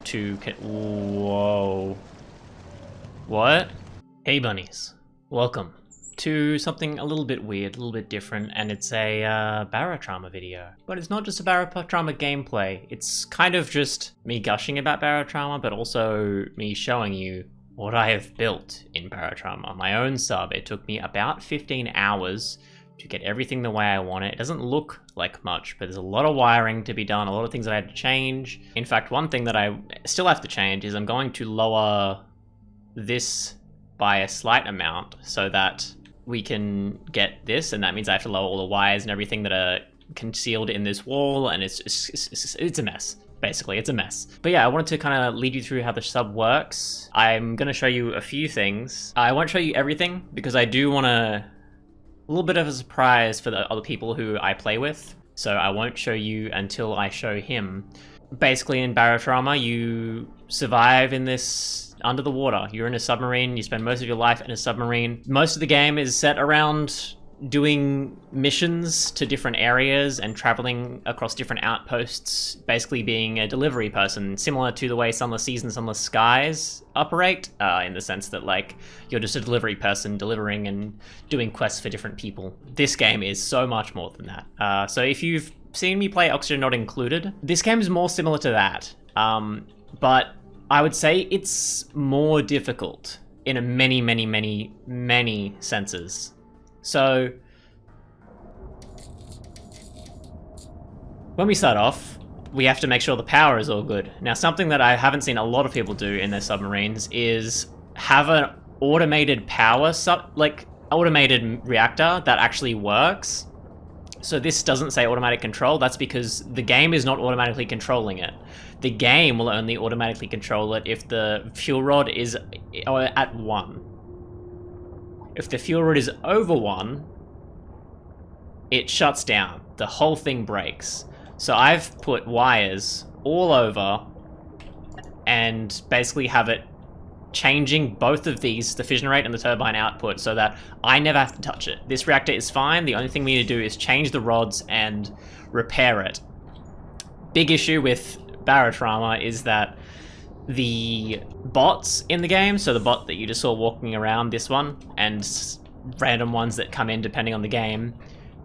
to... Whoa. What? Hey bunnies, welcome to something a little bit weird, a little bit different, and it's a Barotrauma video. But it's not just a Barotrauma gameplay, it's kind of just me gushing about Barotrauma, but also me showing you what I have built in Barotrauma. My own sub. It took me about 15 hours to get everything the way I want it. It doesn't look like much, but there's a lot of wiring to be done, a lot of things that I had to change. In fact, one thing that I still have to change is I'm going to lower this by a slight amount so that we can get this, and that means I have to lower all the wires and everything that are concealed in this wall, and it's a mess. Basically, it's a mess. But yeah, I wanted to kind of lead you through how the sub works. I'm going to show you a few things. I won't show you everything because I do want a little bit of a surprise for the other people who I play with. So I won't show you until I show him. Basically, in Barotrauma, you survive in this under the water. You're in a submarine. You spend most of your life in a submarine. Most of the game is set around doing missions to different areas and traveling across different outposts, basically being a delivery person, similar to the way Sunless Seas and Sunless Skies operate, in the sense that, like, you're just a delivery person delivering and doing quests for different people. This game is so much more than that. So if you've seen me play Oxygen Not Included, this game is more similar to that, but I would say it's more difficult in a many senses. So, when we start off, we have to make sure the power is all good. Now, something that I haven't seen a lot of people do in their submarines is have an automated automated reactor that actually works. So this doesn't say automatic control. That's because the game is not automatically controlling it. The game will only automatically control it if the fuel rod is at 1. If the fuel rod is over 1, it shuts down. The whole thing breaks. So I've put wires all over and basically have it changing both of these, the fission rate and the turbine output, so that I never have to touch it. This reactor is fine. The only thing we need to do is change the rods and repair it. Big issue with Barotrauma is that the bots in the game, so the bot that you just saw walking around, this one, and random ones that come in depending on the game,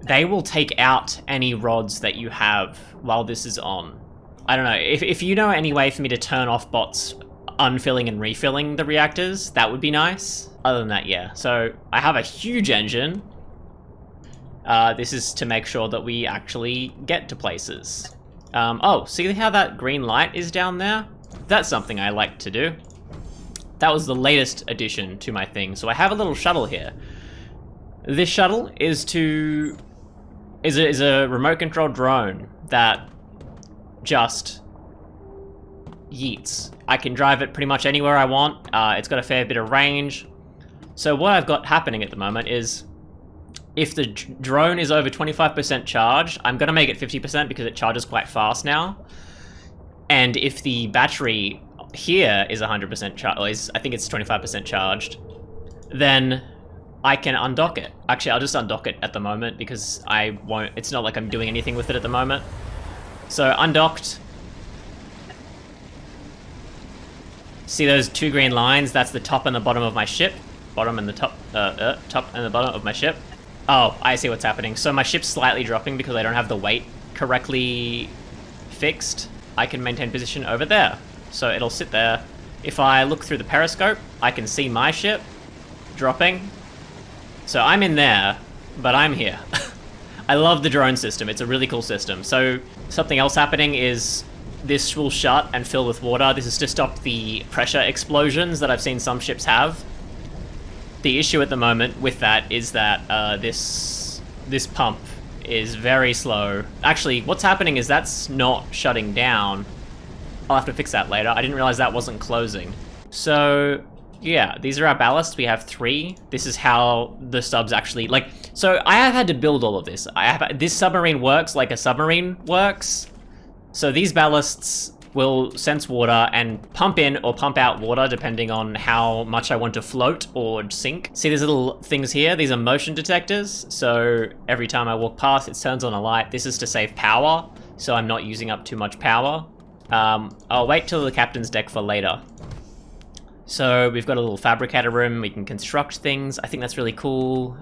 they will take out any rods that you have while this is on. I don't know, if you know any way for me to turn off bots unfilling and refilling the reactors, that would be nice. Other than that, yeah. So I have a huge engine. This is to make sure that we actually get to places. Oh, see how that green light is down there? That's something I like to do. That was the latest addition to my thing. So I have a little shuttle here. This shuttle is a remote control drone that just yeets. I can drive it pretty much anywhere I want. It's got a fair bit of range. So what I've got happening at the moment is, if the drone is over 25% charged, I'm going to make it 50% because it charges quite fast now. And if the battery here is 100% charged, I think it's 25% charged, then I can undock it. Actually, I'll just undock it at the moment because I won't, it's not like I'm doing anything with it at the moment. So undocked. See those two green lines? That's the top and the bottom of my ship. Bottom and the top and the bottom of my ship. Oh, I see what's happening. So my ship's slightly dropping because I don't have the weight correctly fixed. I can maintain position over there. So it'll sit there. If I look through the periscope, I can see my ship dropping. So I'm in there, but I'm here. I love the drone system. It's a really cool system. So something else happening is this will shut and fill with water. This is to stop the pressure explosions that I've seen some ships have. The issue at the moment with that is that this pump is very slow. Actually, what's happening is that's not shutting down. I'll have to fix that later. I didn't realize that wasn't closing. So yeah, these are our ballasts. We have 3. This is how the subs actually, like, so I have had to build all of this. This submarine works like a submarine works. So these ballasts will sense water and pump in or pump out water depending on how much I want to float or sink. See these little things here? These are motion detectors. So every time I walk past, it turns on a light. This is to save power, so I'm not using up too much power. I'll wait till the captain's deck for later. So we've got a little fabricator room, we can construct things. I think that's really cool.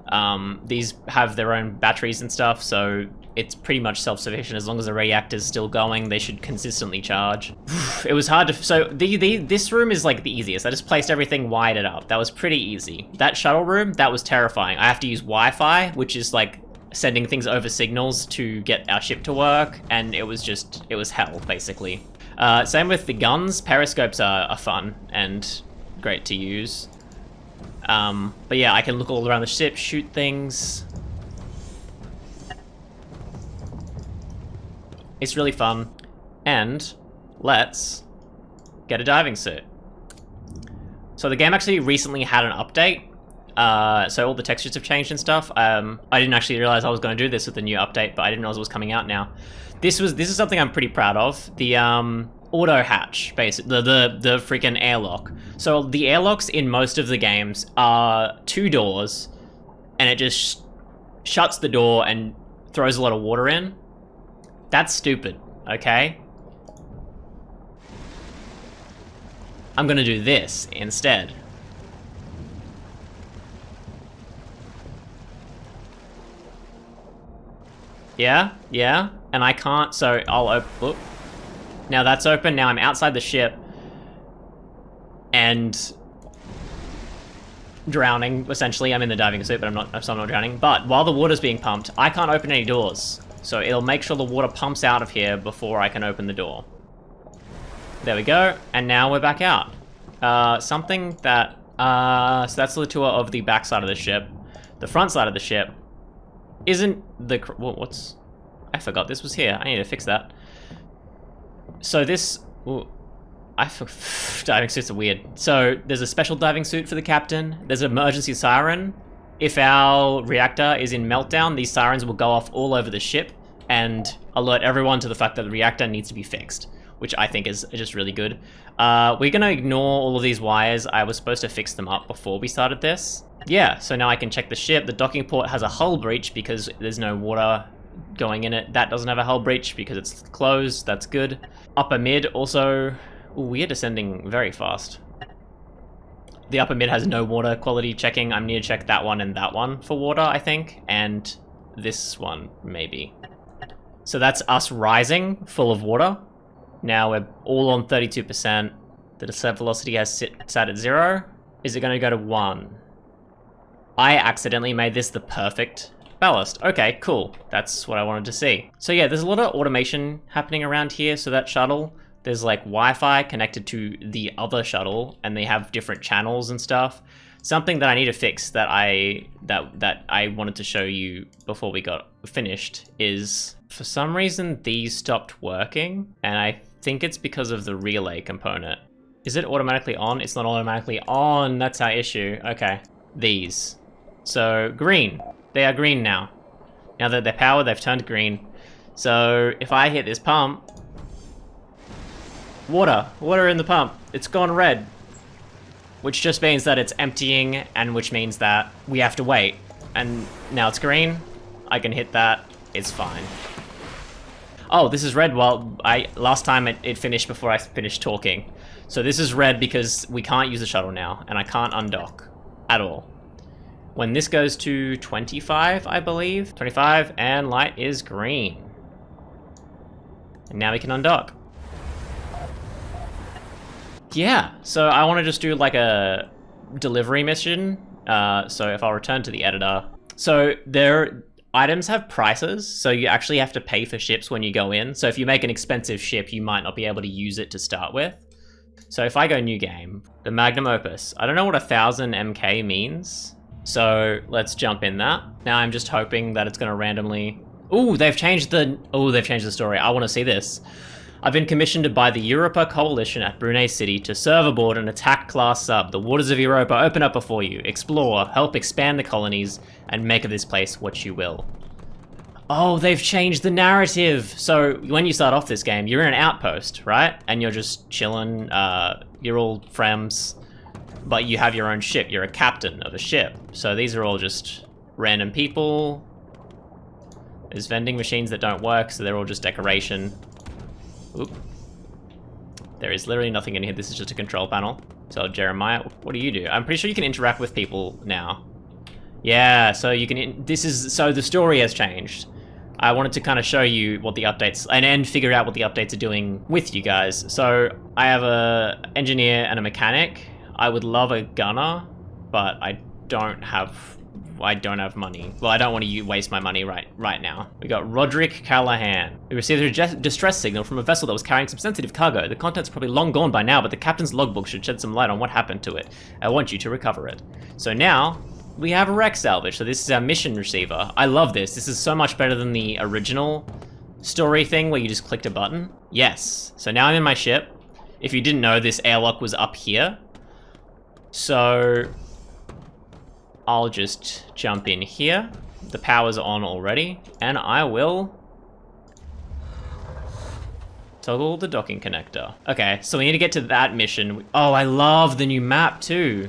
These have their own batteries and stuff, so it's pretty much self-sufficient. As long as the reactor's still going, they should consistently charge. It was hard to... So this room is like the easiest. I just placed everything wired up. That was pretty easy. That shuttle room, that was terrifying. I have to use Wi-Fi, which is like sending things over signals to get our ship to work, and it was hell, basically. Same with the guns. Periscopes are fun and great to use. But yeah, I can look all around the ship, shoot things. It's really fun. And let's get a diving suit. So the game actually recently had an update. So all the textures have changed and stuff. I didn't actually realize I was going to do this with the new update, but I didn't know it was coming out now. This is something I'm pretty proud of. The auto hatch, basically, the freaking airlock. So the airlocks in most of the games are 2 doors, and it just shuts the door and throws a lot of water in. That's stupid, okay? I'm gonna do this instead. Yeah, and I can't, so I'll open, now that's open, now I'm outside the ship, and drowning, essentially. I'm in the diving suit, but I'm not drowning. But while the water's being pumped, I can't open any doors. So it'll make sure the water pumps out of here before I can open the door. There we go, and now we're back out. Something that, so that's the tour of the back side of the ship. The front side of the ship isn't the, what's, I forgot this was here. I need to fix that. So this, diving suits are weird. So there's a special diving suit for the captain. There's an emergency siren. If our reactor is in meltdown, these sirens will go off all over the ship and alert everyone to the fact that the reactor needs to be fixed, which I think is just really good. We're gonna ignore all of these wires. I was supposed to fix them up before we started this. Yeah, so now I can check the ship. The docking port has a hull breach because there's no water going in it. That doesn't have a hull breach because it's closed. That's good. Upper mid also... Ooh, we are descending very fast. The upper mid has no water quality checking. I'm need to check that one and that one for water, I think. And this one, maybe. So that's us rising, full of water. Now we're all on 32%. The descent velocity has sat at 0. Is it going to go to 1? I accidentally made this the perfect ballast. Okay, cool. That's what I wanted to see. So yeah, there's a lot of automation happening around here. So that shuttle, there's like Wi-Fi connected to the other shuttle, and they have different channels and stuff. Something that I need to fix that I wanted to show you before we got finished is, for some reason, these stopped working, and I think it's because of the relay component. Is it automatically on? It's not automatically on. That's our issue. Okay. These. So green. They are green now. Now that they're powered, they've turned green. So if I hit this pump, water in the pump, it's gone red, which just means that it's emptying, and which means that we have to wait. And now it's green, I can hit that, it's fine. Oh, this is red. Well, last time it finished before I finished talking. So this is red because we can't use the shuttle now, and I can't undock at all. When this goes to 25, I believe, 25, and light is green. And now we can undock. Yeah, so I want to just do like a delivery mission. So if I'll return to the editor. So their items have prices, so you actually have to pay for ships when you go in. So if you make an expensive ship, you might not be able to use it to start with. So if I go new game, the Magnum Opus, I don't know what 1000 MK means. So let's jump in that. Now I'm just hoping that it's going to randomly... Ooh, they've changed the story. I want to see this. I've been commissioned by the Europa Coalition at Brunei City to serve aboard an attack-class sub. The waters of Europa open up before you. Explore, help expand the colonies, and make of this place what you will. Oh, they've changed the narrative! So, when you start off this game, you're in an outpost, right? And you're just chilling, you're all friends, but you have your own ship. You're a captain of a ship. So these are all just random people. There's vending machines that don't work, so they're all just decoration. Oop. There is literally nothing in here. This is just a control panel. So Jeremiah, what do you do? I'm pretty sure you can interact with people now. Yeah, so you can, so the story has changed. I wanted to kind of show you what the updates, and figure out what the updates are doing with you guys. So I have a engineer and a mechanic. I would love a gunner, but I don't have money. Well, I don't want to waste my money right now. We got Roderick Callahan. We received a distress signal from a vessel that was carrying some sensitive cargo. The content's probably long gone by now, but the captain's logbook should shed some light on what happened to it. I want you to recover it. So now, we have a wreck salvage, so this is our mission receiver. I love this. This is so much better than the original story thing where you just clicked a button. Yes. So now I'm in my ship. If you didn't know, this airlock was up here. So I'll just jump in here. The power's on already, and I will toggle the docking connector. Okay, so we need to get to that mission. Oh, I love the new map too.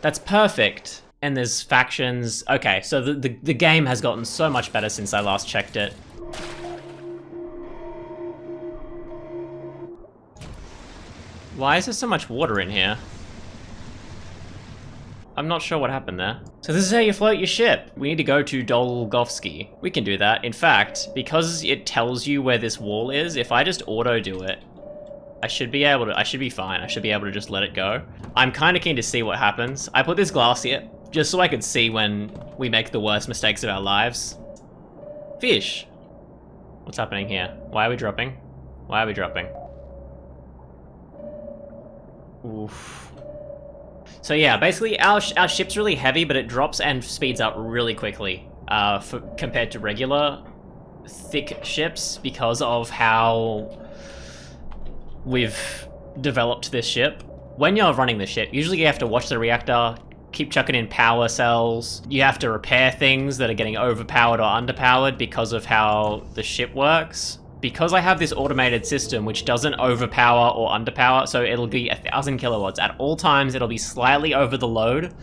That's perfect. And there's factions. Okay, so the game has gotten so much better since I last checked it. Why is there so much water in here? I'm not sure what happened there. So this is how you float your ship. We need to go to Dolgovsky. We can do that. In fact, because it tells you where this wall is, if I just auto do it, I should be fine. I should be able to just let it go. I'm kind of keen to see what happens. I put this glass here just so I could see when we make the worst mistakes of our lives. Fish. What's happening here? Why are we dropping? Why are we dropping? Oof. So yeah, basically our ship's really heavy, but it drops and speeds up really quickly compared to regular thick ships because of how we've developed this ship. When you're running the ship, usually you have to watch the reactor, keep chucking in power cells. You have to repair things that are getting overpowered or underpowered because of how the ship works. Because I have this automated system which doesn't overpower or underpower, so it'll be 1,000 kilowatts. At all times, it'll be slightly over the load,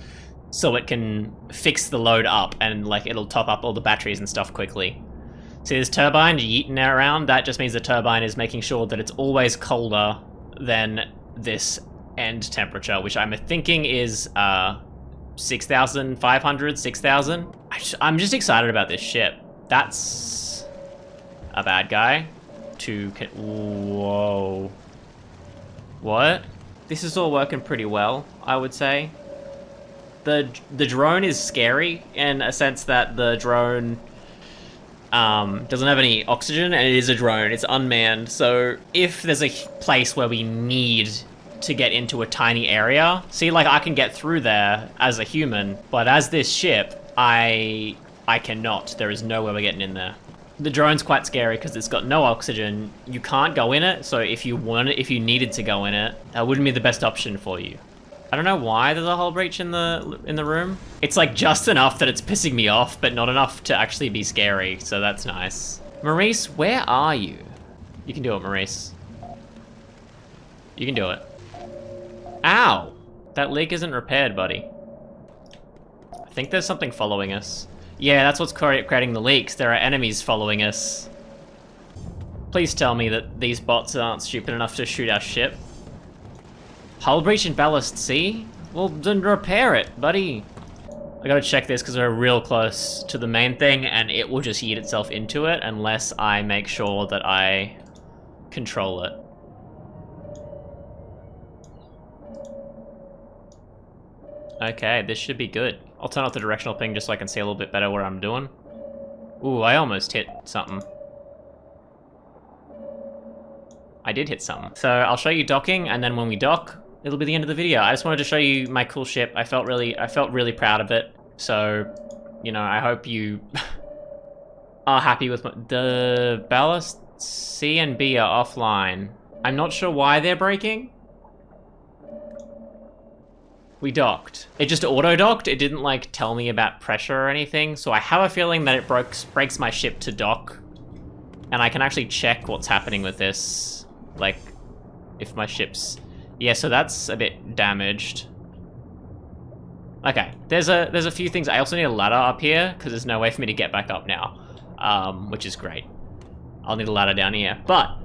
so it can fix the load up and like it'll top up all the batteries and stuff quickly. See this turbine yeeting around? That just means the turbine is making sure that it's always colder than this end temperature, which I'm thinking is 6,500, 6,000. I'm just excited about this ship. That's a bad guy. Whoa. What? This is all working pretty well, I would say. The drone is scary in a sense that the drone doesn't have any oxygen, and it is a drone. It's unmanned, so if there's a place where we need to get into a tiny area, see, like, I can get through there as a human, but as this ship, I cannot. There is no way we're getting in there. The drone's quite scary because it's got no oxygen. You can't go in it, so if you needed to go in it, that wouldn't be the best option for you. I don't know why there's a hull breach in the room. It's like just enough that it's pissing me off, but not enough to actually be scary, so that's nice. Maurice, where are you? You can do it, Maurice. You can do it. Ow! That leak isn't repaired, buddy. I think there's something following us. Yeah, that's what's creating the leaks. There are enemies following us. Please tell me that these bots aren't stupid enough to shoot our ship. Hull breach in ballast C? Well, then repair it, buddy. I gotta check this because we're real close to the main thing and it will just yeet itself into it unless I make sure that I control it. Okay, this should be good. I'll turn off the directional ping just so I can see a little bit better what I'm doing. Ooh, I almost hit something. I did hit something. So I'll show you docking, and then when we dock, it'll be the end of the video. I just wanted to show you my cool ship. I felt really proud of it. So, you know, I hope you are happy with the ballast C and B are offline. I'm not sure why they're breaking. We docked. It just auto-docked. It didn't, like, tell me about pressure or anything. So I have a feeling that it breaks my ship to dock. And I can actually check what's happening with this. Like, if my ship's... Yeah, so that's a bit damaged. Okay, there's a few things. I also need a ladder up here, because there's no way for me to get back up now. Which is great. I'll need a ladder down here. But,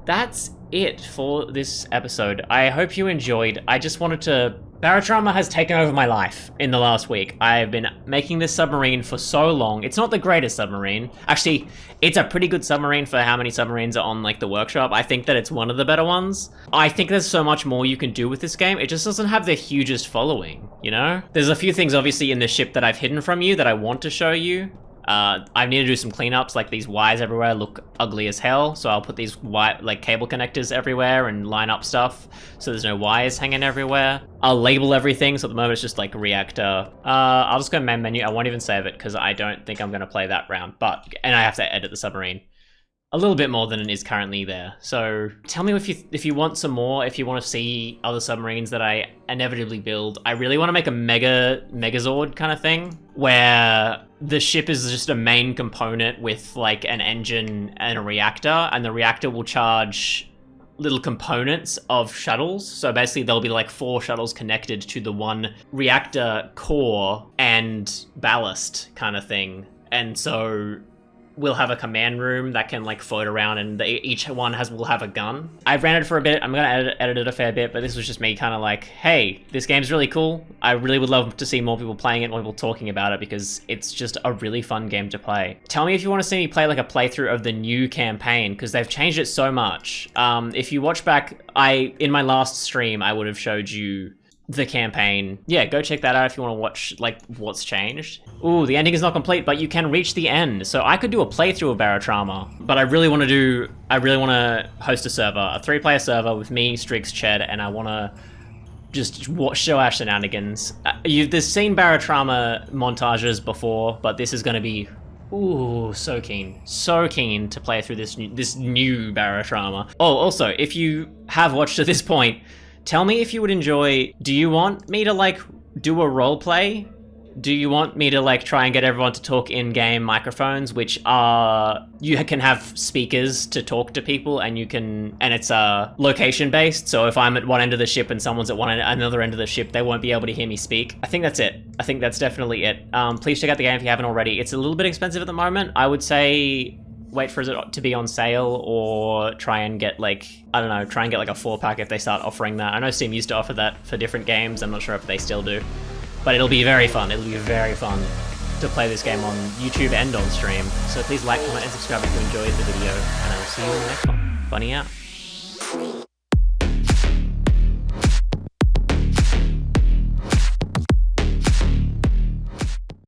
that's it for this episode. I hope you enjoyed. I just wanted to... Barotrauma has taken over my life in the last week. I've been making this submarine for so long. It's not the greatest submarine. Actually, it's a pretty good submarine for how many submarines are on like the workshop. I think that it's one of the better ones. I think there's so much more you can do with this game. It just doesn't have the hugest following, you know? There's a few things obviously in the ship that I've hidden from you that I want to show you. I need to do some cleanups, like these wires everywhere look ugly as hell, so I'll put these like cable connectors everywhere and line up stuff so there's no wires hanging everywhere. I'll label everything, so at the moment it's just like reactor. I'll just go main menu. I won't even save it because I don't think I'm going to play that round, and I have to edit the submarine a little bit more than it is currently there. So tell me if you want some more, if you want to see other submarines that I inevitably build. I really want to make a Megazord kind of thing where the ship is just a main component with like an engine and a reactor, and the reactor will charge little components of shuttles. So basically there'll be like 4 shuttles connected to the one reactor core and ballast kind of thing. And so we'll have a command room that can like float around, and each one will have a gun. I ran it for a bit. I'm gonna edit it a fair bit, but this was just me kind of like, hey, this game's really cool. I really would love to see more people playing it, more people talking about it, because it's just a really fun game to play. Tell me if you want to see me play like a playthrough of the new campaign, because they've changed it so much. If you watch back, in my last stream, I would have showed you the campaign. Yeah, go check that out if you want to watch like what's changed. Ooh, the ending is not complete, but you can reach the end. So I could do a playthrough of Barotrauma, but I really want to host a server, a 3-player server with me, Strix, Ched, and I want to just show our shenanigans. You've seen Barotrauma montages before, but this is going to be, ooh, so keen to play through this new Barotrauma. Oh, also, if you have watched to this point, tell me if you would enjoy, do you want me to like do a role play? Do you want me to like try and get everyone to talk in-game microphones, which are, you can have speakers to talk to people, and it's location based. So if I'm at one end of the ship and someone's at another end of the ship, they won't be able to hear me speak. I think that's it. I think that's definitely it. Please check out the game if you haven't already. It's a little bit expensive at the moment. I would say wait for it to be on sale, or try and get like, I don't know, try and get like a 4-pack if they start offering that. I know Steam used to offer that for different games. I'm not sure if they still do, but it'll be very fun. It'll be very fun to play this game on YouTube and on stream. So please like, comment, and subscribe if you enjoyed the video, and I will see you in the next one. Bunny out.